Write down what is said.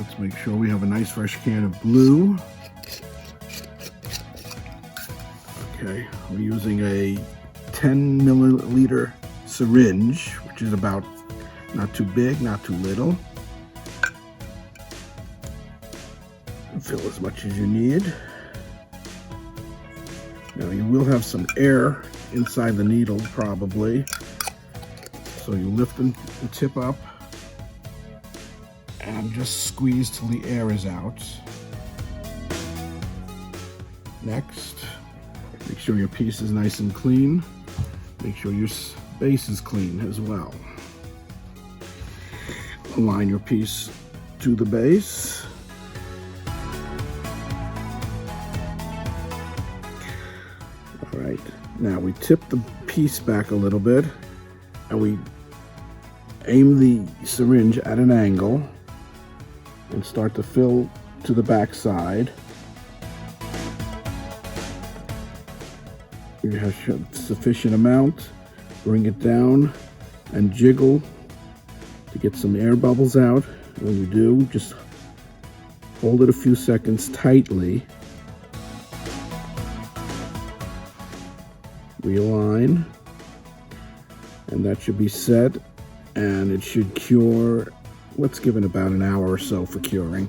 Let's make sure we have a nice fresh can of glue. Okay, we're using a 10 milliliter syringe, which is about not too big, not too little. Fill as much as you need. Now you will have some air inside the needle probably. So you lift the tip up and just squeeze till the air is out. Next, make sure your piece is nice and clean. Make sure your base is clean as well. Align your piece to the base. All right, now we tip the piece back a little bit and we aim the syringe at an angle and start to fill to the back side. You have sufficient amount, bring it down and jiggle to get some air bubbles out. When you do, just hold it a few seconds tightly. Realign, and that should be set, and it should cure. Let's give it about an hour or so for curing.